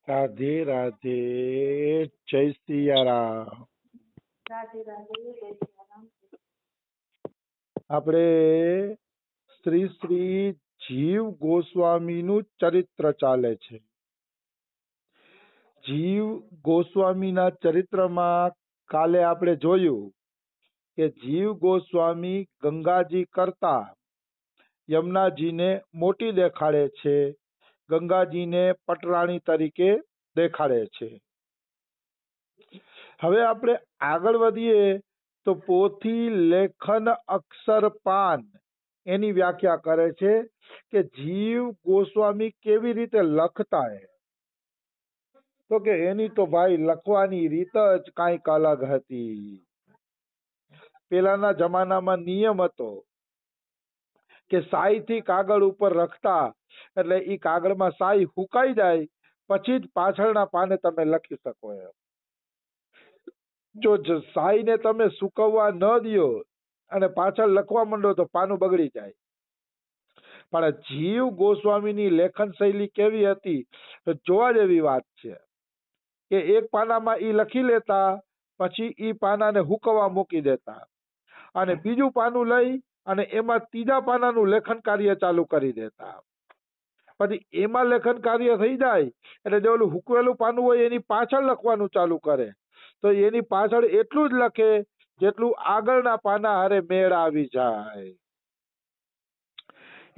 રાધે રાધે, જય સિયારામ. આપણે શ્રી શ્રી જીવ ગોસ્વામીનું ચરિત્ર ચાલે છે. જીવ ગોસ્વામીના ચરિત્રમાં કાલે આપણે જોયું કે જીવ ગોસ્વામી ગંગાજી કરતા યમુનાજીને મોટી દેખાડે છે, ગંગાજીને પટરાણી તરીકે દેખાડે છે. હવે આપણે આગળ વધીએ તો પોથી લેખન અક્ષર પાન એની વ્યાખ્યા કરે છે કે જીવ ગોસ્વામી કેવી રીતે લખતા હે. તો કે એની તો ભાઈ લખવાની રીત જ કાંઈક અલગ હતી. પેલાના જમાનામાં નિયમ હતો કે સાઈથી કાગળ ઉપર લખતા, એટલે ઈ કાગળમાં સાઈ હુકાઈ જાય પછી જ પાછળના પાને તમે લખી શકો એમ. જો સાઈને તમે સુકવવા ન દો અને પાછળ લખવા માંડો તો પાનું બગડી જાય. પણ જીવ ગોસ્વામીની લેખન શૈલી કેવી હતી તો જોવા જેવી વાત છે કે એક પાનામાં ઈ લખી લેતા, પછી ઈ પાનાને હુકવવા મૂકી દેતા અને બીજું પાનું લઈ અને એમાં ત્રીજા પાનાનું લેખન કાર્ય ચાલુ કરી દેતા. પછી એમાં લેખન કાર્ય થઈ જાય એટલે જે ઓલું હુકવેલું પાનું હોય એની પાછળ લખવાનું ચાલુ કરે, તો એની પાછળ એટલું જ લખે જેટલું આગળના પાના હારે મેળ આવી જાય.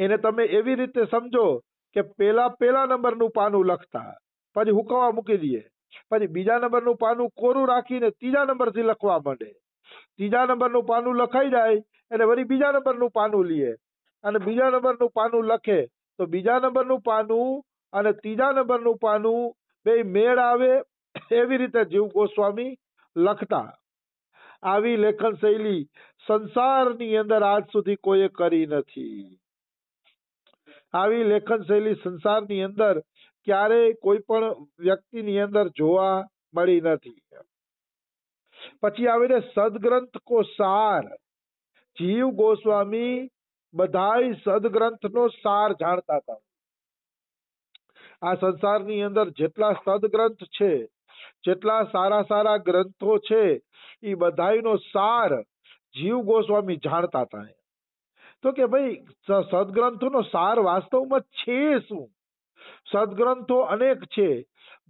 એને તમે એવી રીતે સમજો કે પેલા નંબરનું પાનું લખતા, પછી હુકવવા મૂકી દઈએ, પછી બીજા નંબરનું પાનું કોરું રાખીને ત્રીજા નંબરથી લખવા માંડે. ત્રીજા નંબરનું પાનું લખાઈ જાય એટલે વળી બીજા નંબરનું પાનું લે અને બીજા નંબરનું પાનું લખે, તો બીજા નંબરનું પાનું અને ત્રીજા નંબરનું પાનું બે મેળ આવે એવી રીતે જીવ ગોસ્વામી લખતા. આવી લેખન શૈલી સંસારની અંદર આજ સુધી કોઈએ કરી નથી. આવી લેખન શૈલી સંસારની અંદર ક્યારેય કોઈ પણ વ્યક્તિની અંદર જોવા મળી નથી. પછી આવીને સદગ્રંથ કો સાર. જીવ ગોસ્વામી બધાય સદગ્રંથનો સાર જાણતા હતા. આ સંસારની અંદર જેટલા સદગ્રંથ છે, જેટલા સારા સારા ગ્રંથો છે, એ બધાયનો સાર જીવ ગોસ્વામી જાણતા હતા. તો કે ભાઈ સદગ્રંથોનો સાર વાસ્તવમાં છે શું? સદગ્રંથો અનેક છે,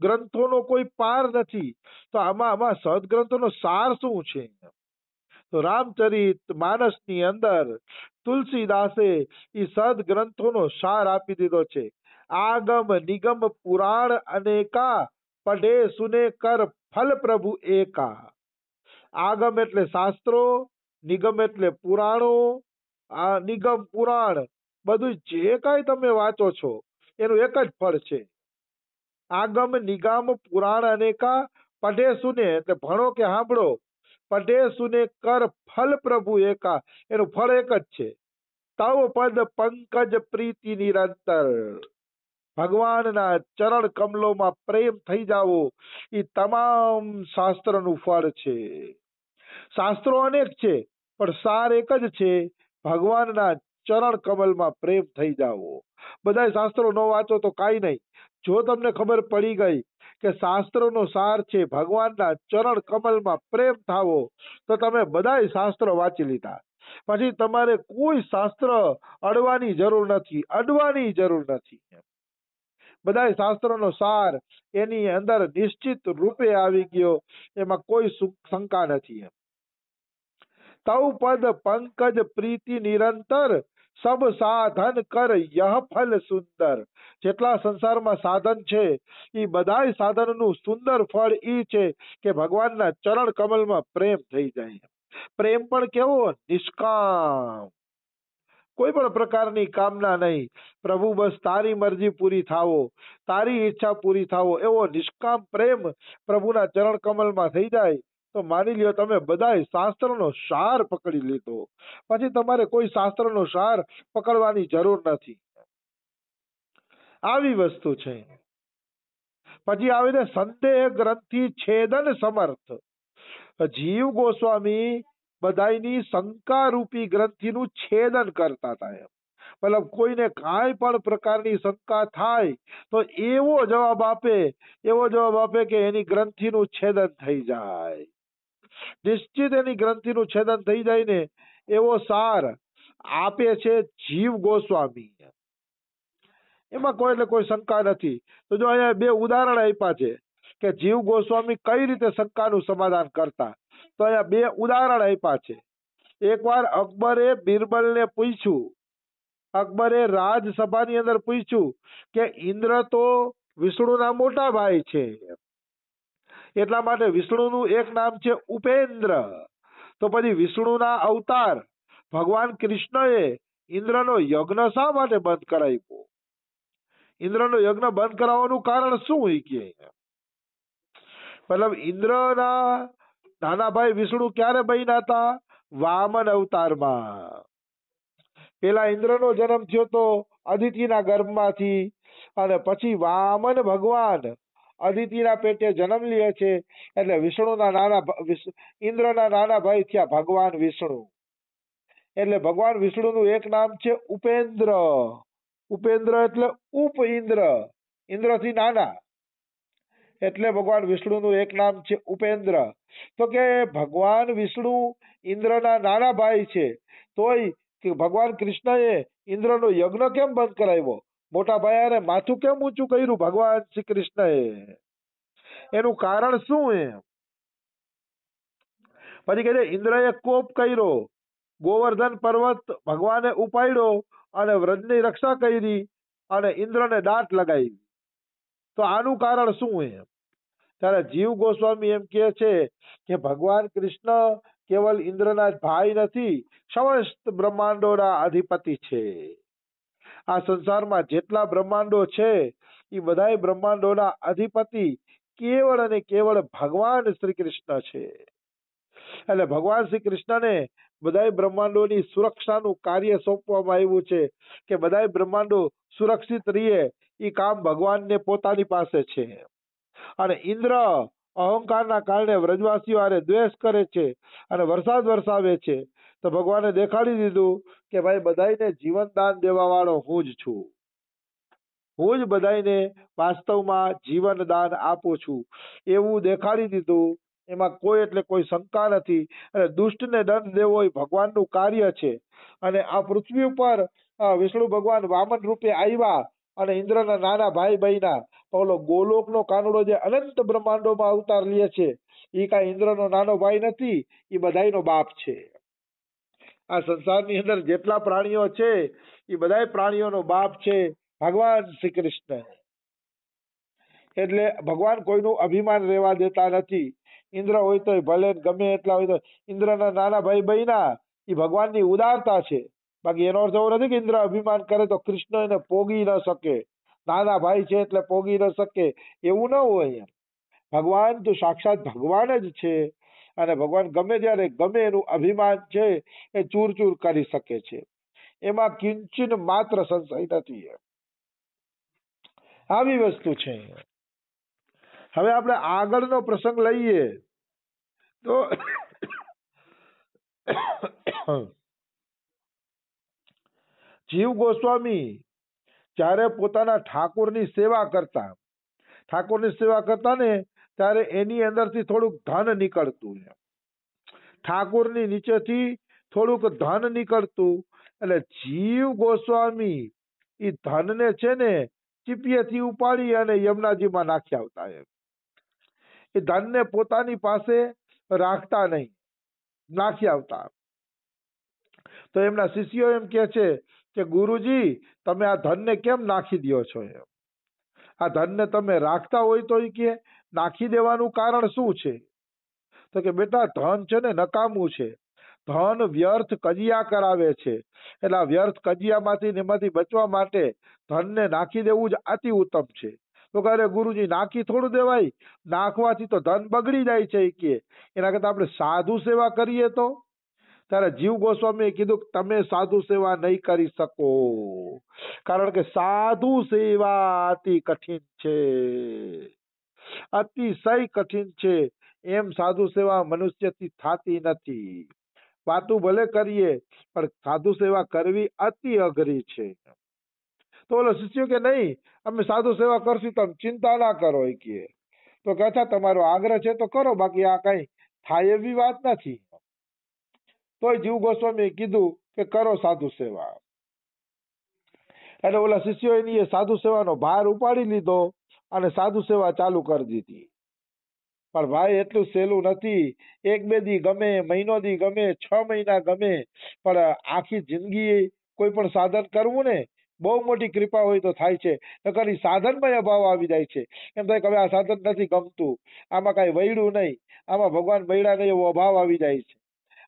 ગ્રંથોનો કોઈ પાર નથી, તો આમાં સદગ્રંથોનો સાર શું છે? તો રામચરિત માનસની અંદર તુલસીદાસે એ સદગ્રંથોનો સાર આપી દીધો છે. આગમ નિગમ પુરાણ અનેકા, પઢે સુને કર ફલ પ્રભુ એકા. આગમ એટલે શાસ્ત્રો, નિગમ એટલે પુરાણો, આ નિગમ પુરાણ બધું જે કાંઈ તમે વાંચો છો એનું એક જ ફળ છે. આગમ નિગમ પુરાણ અનેકા, પઢે સુને એટલે ભણો કે સાંભળો, પઢે સુને કર ફલ પ્રભુ એકા, એનું ફળ એક જ છે. તવ પદ પંકજ પ્રીતિ નિરંતર. ભગવાનના ચરણ કમલોમાં પ્રેમ થઈ જાવો એ તમામ શાસ્ત્રનું ફળ છે. શાસ્ત્રો અનેક છે પણ સાર એક જ છે, ભગવાનના ચરણ કમલમાં પ્રેમ થઈ જાવો. બધા શાસ્ત્રો ન વાંચો તો કાંઈ નહીં. જો તમને ખબર પડી ગઈ કે શાસ્ત્રોનો સાર છે ભગવાનના ચરણ કમલમાં પ્રેમ થાવો, તો તમે બધાય શાસ્ત્રો વાંચી લીધા. પછી તમારે કોઈ શાસ્ત્ર અડવાની જરૂર નથી. બધા શાસ્ત્રોનો સાર એની અંદર નિશ્ચિત રૂપે આવી ગયો, એમાં કોઈ શંકા નથી. તવ પદ પંકજ પ્રીતિ નિરંતર, સબ સાધન કર યહ ફલ સુંદર. જેટલા સંસારમાં સાધન છે એ બધા સાધનનું સુંદર ફળ એ છે કે ભગવાનના ચરણ કમલમાં પ્રેમ થઈ જાય. પ્રેમ પણ કેવો? નિષ્કામ, કોઈ પણ પ્રકારની કામના નહીં. પ્રભુ બસ તારી મરજી પૂરી થાવો, તારી ઈચ્છા પૂરી થાવો, એવો નિષ્કામ પ્રેમ પ્રભુના ચરણ કમલમાં થઈ જાય તો માની લ્યો તમે બધાય શાસ્ત્રનો સાર પકડી લીધો. પછી તમારે કોઈ શાસ્ત્રનો સાર પકડવાની જરૂર નથી. આવી વસ્તુ છે. પછી આવીને સંદેહ ગ્રંથિ છેદન સમર્થ. જીવ ગોસ્વામી બધાયની શંકા રૂપી ગ્રંથિનું છેદન કરતા હતા. મતલબ કોઈને કાંઈ પણ પ્રકારની શંકા થાય તો એવો જવાબ આપે કે એની ગ્રંથિનું છેદન થઈ જાય, નિશ્ચિત એની ગ્રંથિનું છેદન થઈ જાય ને એવો સાર આપે છે જીવ ગોસ્વામી. એમાં કોઈ એટલે કોઈ શંકા નથી. તો જો અહીંયા બે ઉદાહરણ આપ્યા છે કે જીવ ગોસ્વામી કઈ રીતે શંકાનું સમાધાન કરતા, તો અહીંયા બે ઉદાહરણ આપ્યા છે. એકવાર અકબરે બિરબલને પૂછ્યું, અકબરે રાજસભાની અંદર પૂછ્યું કે ઇન્દ્ર તો વિષ્ણુના મોટા ભાઈ છે, એટલા માટે વિષ્ણુનું એક નામ છે ઉપેન્દ્ર. તો પછી વિષ્ણુના અવતાર ભગવાન કૃષ્ણએ ઇન્દ્રનો યજ્ઞ શા માટે બંધ કરાવ્યો? ઇન્દ્રનો યજ્ઞ બંધ કરાવવાનું કારણ શું હોય કે મતલબ ઇન્દ્રના નાના ભાઈ વિષ્ણુ ક્યારે બન્યા હતા? વામન અવતારમાં. પેલા ઇન્દ્રનો જન્મ થયો તો અદિતિના ગર્ભમાંથી, અને પછી વામન ભગવાન અદિતિના પેટે જન્મ લે છે, એટલે ઇન્દ્રના નાના ભાઈ થયા ભગવાન વિષ્ણુ. એટલે ભગવાન વિષ્ણુનું એક નામ છે ઉપેન્દ્ર. ઉપેન્દ્ર એટલે ઉપ ઇન્દ્ર, ઇન્દ્રથી નાના, એટલે ભગવાન વિષ્ણુનું એક નામ છે ઉપેન્દ્ર. તો કે ભગવાન વિષ્ણુ ઇન્દ્રના નાના ભાઈ છે, તોય કે ભગવાન કૃષ્ણએ ઇન્દ્રનો યજ્ઞ કેમ બંધ કરાવ્યો? મોટા ભાઈને માથું કેમ ઊંચું કર્યું ભગવાન શ્રી કૃષ્ણએ? એનું કારણ શું? પછી કહે છે ઇન્દ્રએ કોપ કર્યો, ગોવર્ધન પર્વત ભગવાને ઉપાડ્યો અને વ્રજની રક્ષા કરી અને ઇન્દ્રને દાટ લગાવી. તો આનું કારણ શું? ત્યારે જીવ ગોસ્વામી એમ કહે છે કે ભગવાન કૃષ્ણ કેવલ ઇન્દ્રના જ ભાઈ નથી, સમસ્ત બ્રહ્માંડોના અધિપતિ છે. આ સંસારમાં જેટલા બ્રહ્માંડો છે એ બધા બ્રહ્માંડોના અધિપતિ કેવળ અને કેવળ ભગવાન શ્રી કૃષ્ણ છે. એટલે ભગવાન શ્રી કૃષ્ણને બધા બ્રહ્માંડોની સુરક્ષાનું કાર્ય સોંપવામાં આવ્યું છે કે બધા બ્રહ્માંડો સુરક્ષિત રહે, એ કામ ભગવાનને પોતાની પાસે છે. અને ઇન્દ્ર અહંકારના કારણે વ્રજવાસીઓ હારે દ્વેષ કરે છે અને વરસાદ વરસાવે છે, તો ભગવાને દેખાડી દીધું કે ભાઈ બધાને જીવન દાન દેવા વાળો હું જ છું, હું જ બધાને વાસ્તવમાં જીવન દાન આપું છું, એવું દેખાડી દીધું. એમાં કોઈ એટલે કોઈ શંકા નથી. અને દુષ્ટને દંડ દેવો એ ભગવાનનું કાર્ય છે. અને આ પૃથ્વી ઉપર વિષ્ણુ ભગવાન વામન રૂપે આવ્યા અને ઇન્દ્રના નાના ભાઈ બન્યા. ઓલો ગોલોકનો કાનુડો જે અનંત બ્રહ્માંડોમાં અવતાર લે છે, એ કાંઈ ઇન્દ્રનો નાનો ભાઈ નથી, એ બધાયનો બાપ છે. આ સંસારની અંદર જેટલા પ્રાણીઓ છે એ બધા પ્રાણીઓનો બાપ છે ભગવાન શ્રી કૃષ્ણ. એટલે ભગવાન કોઈનું અભિમાન રહેવા દેતા નથી. ઇન્દ્ર હોય તો ભલે ગમે એટલા હોય તો ઇન્દ્રના નાના ભાઈ બન્યા, એ ભગવાનની ઉદારતા છે. બાકી એનો અર્થ એવો નથી કે ઇન્દ્ર અભિમાન કરે તો કૃષ્ણ એને પોગી ન શકે, નાના ભાઈ છે એટલે પોગી ન શકે, એવું ન હોય. ભગવાન તો સાક્ષાત ભગવાન જ છે, અને ભગવાન ગમે ત્યારે ગમે એનું અભિમાન છે એ ચૂર ચૂર કરી શકે છે. એમાં કિંચિન માત્ર સંશય નથી. આવી વસ્તુ છે. હવે આપણે આગળનો પ્રસંગ લઈએ તો જીવ ગોસ્વામી જ્યારે પોતાના ઠાકોરની સેવા કરતા ને ત્યારે એની અંદરથી થોડુંક ધન નીકળતું, ઠાકોરની નીચેથી થોડુંક ધન નીકળતું. એટલે જીવ ગોસ્વામી એ ધનને છે ને ચીપિયેથી ઉપાડી અને યમુનાજીમાં નાખી આવતા. એ ધનને પોતાની પાસે રાખતા નહીં, નાખી આવતા. તો એમના શિષ્યો એમ કહે છે કે ગુરુજી તમે આ ધનને કેમ નાખી દો છો? આ ધનને તમે રાખતા હોય તો કે નાખી દેવાનું કારણ શું છે? તો કે બેટા ધન છે ને નકામું છે, ધન વ્યર્થ કજિયા કરાવે છે. એટલે આ વ્યર્થ કજિયામાંથી એમાંથી બચવા માટે ધનને નાખી દેવું જ અતિ ઉત્તમ છે. તો કહે ગુરુજી નાખી થોડું દેવાય, નાખવાથી તો ધન બગડી જાય છે. કે એના કરતા આપણે સાધુ સેવા કરીએ તો? ત્યારે જીવ ગોસ્વામીએ કીધું કે તમે સાધુ સેવા નહીં કરી શકો, કારણ કે સાધુ સેવા અતિ કઠિન છે, અતિશય કઠિન છે. એમ સાધુ સેવા મનુષ્યથી થતી નથી. વાતું ભલે કરીએ પણ સાધુ સેવા કરવી અતિ અઘરી છે. તો ઓલો શિષ્યો કે નહીં, અમે સાધુ સેવા કરશું, તમે ચિંતા ના કરો એ કહે. તો કે અચ્છા, તમારો આગ્રહ છે તો કરો, બાકી આ કઈ થાય એવી વાત નથી. તોય જીવ ગોસ્વામીએ કીધું કે કરો સાધુ સેવા. એટલે ઓલા શિષ્યો એની એ સાધુ સેવાનો ભાર ઉપાડી લીધો અને સાધુ સેવા ચાલુ કરી દીધી. પણ ભાઈ એટલું સહેલું નથી. એક બે દી ગમે, મહિનો દી ગમે, 6 મહિના ગમે, પણ આખી જિંદગી કોઈ પણ સાધન કરવું ને બહુ મોટી કૃપા હોય તો થાય છે. નકર ઈ સાધનમાં અભાવ આવી જાય છે. એમ થાય કે હવે આ સાધન નથી ગમતું, આમાં કઈ વૈડું નહીં, આમાં ભગવાન બૈડા નહીં, એવો અભાવ આવી જાય છે.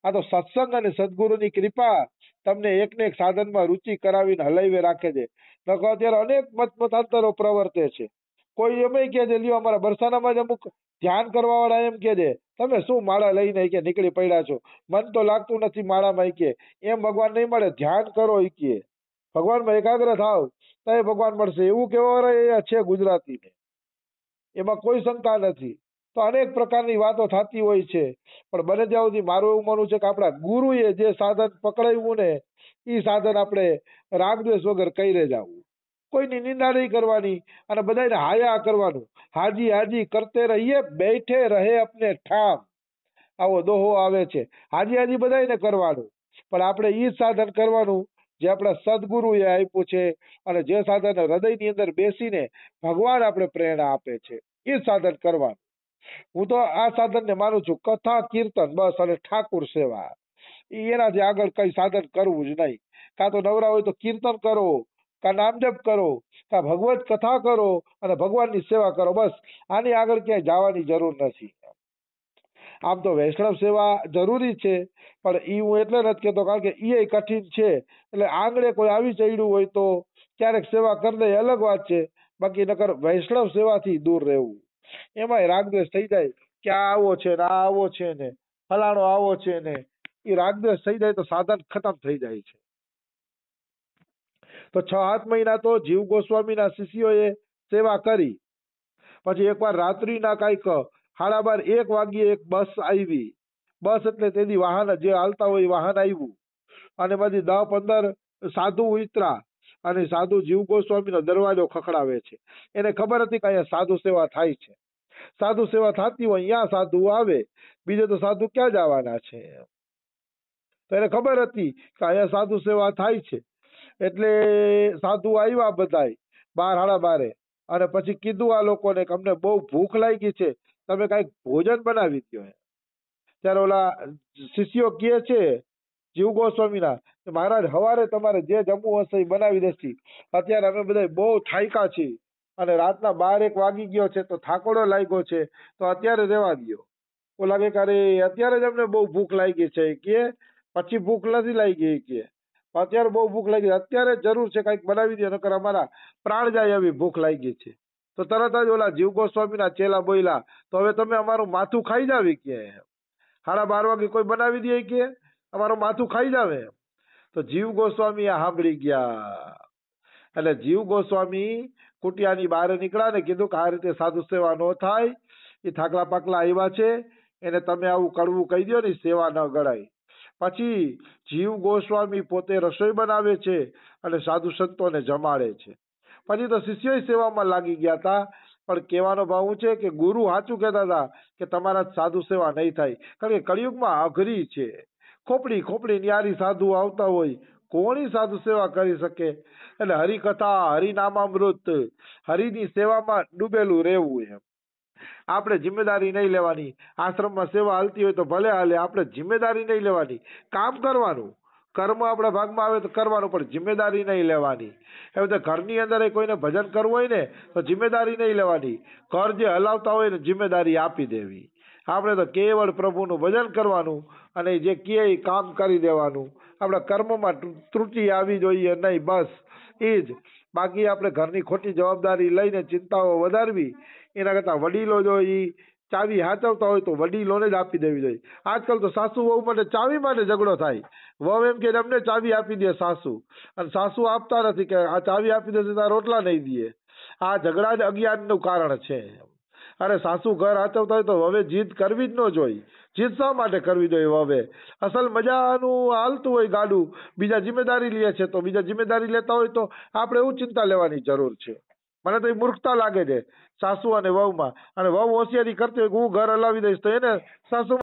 આ તો સત્સંગ અને સદગુરુની કૃપા તમને એકને એક સાધનમાં રુચિ કરાવીને હલાવી રાખે છે. નકર અત્યારે અનેક મતાંતરો પ્રવર્તે છે. કોઈ એમ કહે છે, લ્યો અમારા બરસાનામાં જ અમુક ધ્યાન કરવા વાળા એમ કહે છે, તમે શું માળા લઈને કે નીકળી પડ્યા છો, મન તો લાગતું નથી માળામાં, કે એમ ભગવાન નહીં મળે, ધ્યાન કરો કે ભગવાનમાં એકાગ્ર થાવ તો એ ભગવાન મળશે. એવું કહેવા છે ગુજરાતીને, એમાં કોઈ શંકા નથી. તો અનેક પ્રકારની વાતો થતી હોય છે. પણ બને ત્યાં સુધી મારું એવું માનવું છે કે આપણા ગુરુએ જે સાધન પકડાવ્યું ને એ સાધન આપણે રાગદ્વેષ વગર કરી જવું, કોઈની નિંદા નહીં કરવાની અને બધાને હાયા કરવાનું. હાજી હાજી કરતે રહીએ, બેઠે રહે અપને ઠામ, આવો દોહો આવે છે. હાજી હાજી બધાને કરવાનું, પણ આપણે ઈ જ સાધન કરવાનું જે આપણા સદગુરુએ આપ્યું છે અને જે સાધન હૃદયની અંદર બેસીને ભગવાન આપણે પ્રેરણા આપે છે, એ જ સાધન કરવાનું. હું તો આ સાધનને માનું છું, કથા કીર્તન બસ અને ઠાકુર સેવા, એનાથી આગળ કઈ સાધન કરવું જ નહીં. કાં તો નવરા હોય તો કીર્તન કરો, કાં નામજપ કરો, કાં ભગવત કથા કરો અને ભગવાનની સેવા કરો, બસ. આની આગળ ક્યાંય જવાની જરૂર નથી. આમ તો વૈષ્ણવ સેવા જરૂરી છે, પણ એ હું એટલે નથી કહેતો કારણ કે એ કઠિન છે. એટલે આંગળે કોઈ આવી ચડ્યું હોય તો ક્યારેક સેવા કરી દે, અલગ વાત છે. બાકી નકર વૈષ્ણવ સેવાથી દૂર રહેવું. એમાંય રાગદ્વેષ થઈ જાય કે આ આવો છે ને આ આવો છે ને ફલાણો આવો છે ને, એ રાગદ્વેષ થઈ જાય તો સાધન ખતમ થઈ જાય છે. તો 6-7 મહિના તો જીવ ગોસ્વામીના શિષ્યોએ સેવા કરી. પછી એકવાર રાત્રિના કાંઈક 12:30-1 વાગ્યે એક બસ આવી. બસ એટલે તેની વાહન જે હાલતા હોય વાહન આવ્યું અને બધી 10-15 સાધુ ઉતરા અને સાધુ જીવ ગોસ્વામીનો દરવાજો ખખડાવે છે. એને ખબર હતી કે અહીંયા સાધુ સેવા થાય છે. સાધુ સેવા થતી હોય અહીંયા સાધુ આવે, બીજે તો સાધુ ક્યાં જવાના છે. તો એને ખબર હતી કે અહીંયા સાધુ સેવા થાય છે. એટલે સાધુ આવ્યા બધાય 12-12 અને પછી કીધું આ લોકોને કે અમને બહુ ભૂખ લાગી છે, તમે કઈક ભોજન બનાવી દો. ત્યારે ઓલા શિષ્યો કહે છે જીવ ગોસ્વામીના, મહારાજ સવારે તમારે જે જમવું હશે એ બનાવી દેશી, અત્યારે અમે બધા બહુ થાક્યા છીએ અને રાતના 12-1 વાગી ગયો છે તો થાકોડો લાગ્યો છે, તો અત્યારે રહેવા દો. ઓલા કે અરે અત્યારે જ અમને બહુ ભૂખ લાગી છે કે પછી ભૂખ નથી લાગી કે અત્યારે બહુ ભૂખ લાગી, અત્યારે જરૂર છે કઈક બનાવી દો, નકર અમારા પ્રાણ જાય એવી ભૂખ લાગી છે. તો તરત જ ઓલા જીવ ગોસ્વામીના ચેલા બોલ્યા, તો હવે તમે અમારું માથું ખાઈ જાવી કે 12:30 વાગે કોઈ બનાવી દે કે અમારું માથું ખાઈ જાવે. તો જીવ ગોસ્વામી આ સાંભળી ગયા. એટલે જીવ ગોસ્વામી કુટિયાની બહાર નીકળ્યા ને કીધું કે આ રીતે સાધુ સેવા ન થાય, એ થાકલા પાકલા આવ્યા છે, એને તમે આવું કડવું કહી દો ને સેવા ન ગણાય. પછી જીવ ગોસ્વામી પોતે રસોઈ બનાવે છે અને સાધુ સંતોને જમાડે છે. પછી તો શિષ્યો સેવામાં લાગી ગયા હતા. પણ કહેવાનો ભાવ છે કે ગુરુ સાચું કહેતા હતા કે તમારા સાધુ સેવા નહીં થાય, કારણ કે કળિયુગમાં અઘરી છે. ખોપડી ન્યારી સાધુ આવતા હોય, કોની સાધુ સેવા કરી શકે. એટલે હરિકથા, હરિનામામૃત, હરિની સેવામાં ડૂબેલું રહેવું. એમ આપણે જિમ્મેદારી નહીં લેવાની. આશ્રમમાં સેવા હાલતી હોય તો ભલે હાલે, આપણે જિમ્મેદારી નહીં લેવાની. કામ કરવાનું, કર્મ આપણા ભાગમાં આવે તો કરવાનું, પણ જિમ્મેદારી નહીં લેવાની. હવે તો ઘરની અંદર કોઈને ભજન કરવું હોય ને તો જિમ્મેદારી નહીં લેવાની. ઘર જે હલાવતા હોય ને જિમ્મેદારી આપી દેવી. આપણે તો કેવળ પ્રભુનું ભજન કરવાનું અને જે કહે એ કામ કરી દેવાનું. આપણા કર્મમાં ત્રુટિ આવી જોઈએ નહીં, બસ એ જ. બાકી આપણે ઘરની ખોટી જવાબદારી લઈને ચિંતાઓ વધારવી એના કરતાં વડીલો જો એ ચાવી હાચવતા હોય તો વડીલોને જ આપી દેવી જોઈએ. આજકાલ તો સાસુ વહુ માટે ચાવી માટે ઝઘડો થાય. વહુ એમ કે અમને ચાવી આપી દે સાસુ, અને સાસુ આપતા નથી કે આ ચાવી આપી દેશે તો રોટલા નહીં દે. આ ઝઘડા જ અજ્ઞાનનું કારણ છે. અરે સાસુ ઘર હાચવતા હોય તો હવે જીદ કરવી જ ન જોઈએ. જીદ શા માટે કરવી જોઈએ હવે? અસલ મજાનું હાલતું હોય ગાડું, બીજા જિમ્મેદારી લે છે તો બીજા જિમ્મેદારી લેતા હોય તો આપણે એવું ચિંતા લેવાની જરૂર છે? મને તો એ મૂર્ખતા લાગે છે સાસુ અને વહુમાં. અને વહુ હોશિયારી કરતી હોય કે હું ઘર હલાવી દઈશ તો એને સાસુ